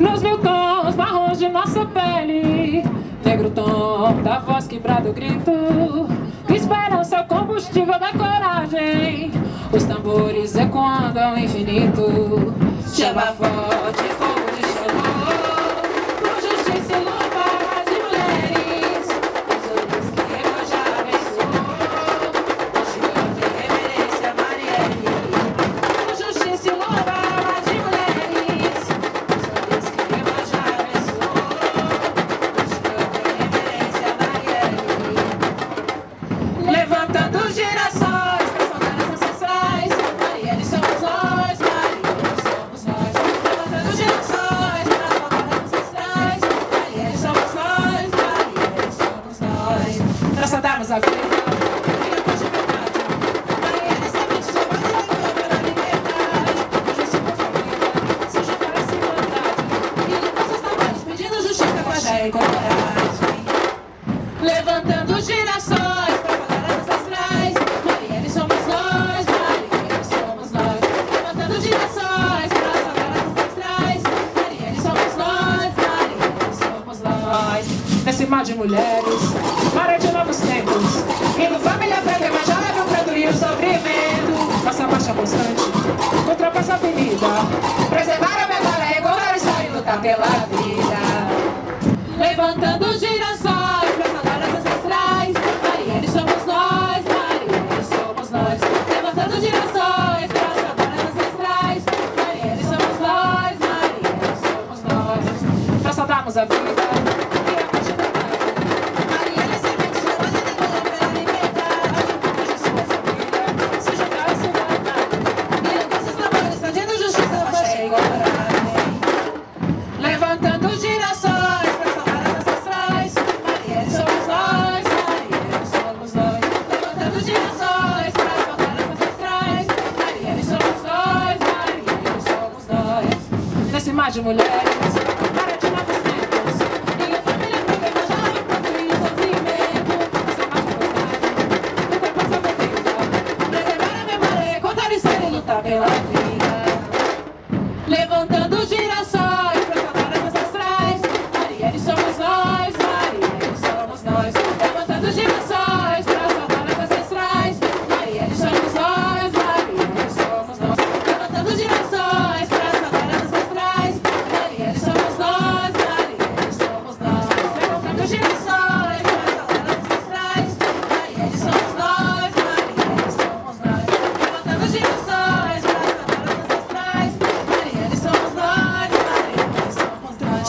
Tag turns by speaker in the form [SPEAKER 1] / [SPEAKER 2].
[SPEAKER 1] nos mil tons marrons de nossa pele. Negro tom da voz quebrada, o grito. Esperança é o combustível da coragem. Os tambores ecoando ao infinito. Chama forte, fogo de chorou. Por justiça e luta de mulheres. Os olhos que Deus já abençoou. Hoje eu tenho reverência a Marielle. Por justiça e luta de mulheres. Os olhos que Deus já abençoou. Hoje eu tenho reverência a Marielle. Levantando girassóis para saudar as ancestrais. Marielle somos nós, Marielle somos nós. Levantando girassóis para saudar as ancestrais. Marielle somos nós, Marielle somos nós. Nós saudamos a vida e a paz de verdade. Marielle semente sua voz e lutou pela liberdade. Hoje sua família se juntar a essa igualdade. E limpar seus trabalhos pedindo justiça com a fé e coragem. Levantando girassóis para saudar as ancestrais. Marielle somos nós, Marielle somos nós. Levantando girassóis para saudar as ancestrais. Marielle somos nós, Marielle somos nós. Nesse mar de mulheres, maré de novos tempos. Indo família preta, evangelho, o credo e o sofrimento. Nossa marcha constante, ultrapassa a avenida. Preservar a memória, recordar história e lutar pela vida. Levantando girassóis para saudar as ancestrais. Marielle somos nós, Marielle somos nós. Levantando girassóis para saudar as ancestrais. Marielle somos nós, Marielle somos nós. Nós saudamos a vida e a paz de verdade. Marielle semente sua voz e lutou pela liberdade. Hoje sua família se juntar a essa igualdade. E limpar seus trabalhos fazendo justiça com a fé e coragem. Levantando girassóis para saudar as ancestrais. Marielle somos nós, Marielle somos nós. Levantando girassóis para saudar as ancestrais. Marielle somos nós, Marielle somos nós. Nesse mar de mulheres, maré de novos tempos. Minha família preta, evangelho, o canto e o sofrimento. Nossa marcha constante, ultrapassa a avenida. Preservar a memória, contar história e lutar pela vida. Levantando girassóis para saudar as ancestrais. Marielle somos nós, Marielle somos nós. Levantando girassóis para saudar as ancestrais. Marielle somos nós, Marielle somos nós. Levantando girassóis para saudar as ancestrais. Marielle somos nós, Marielle somos nós. Levantando girassóis para saudar as ancestrais. Marielle somos nós, Marielle somos nós. Levantando girassóis para saudar as ancestrais. Marielle somos nós, Marielle somos nós.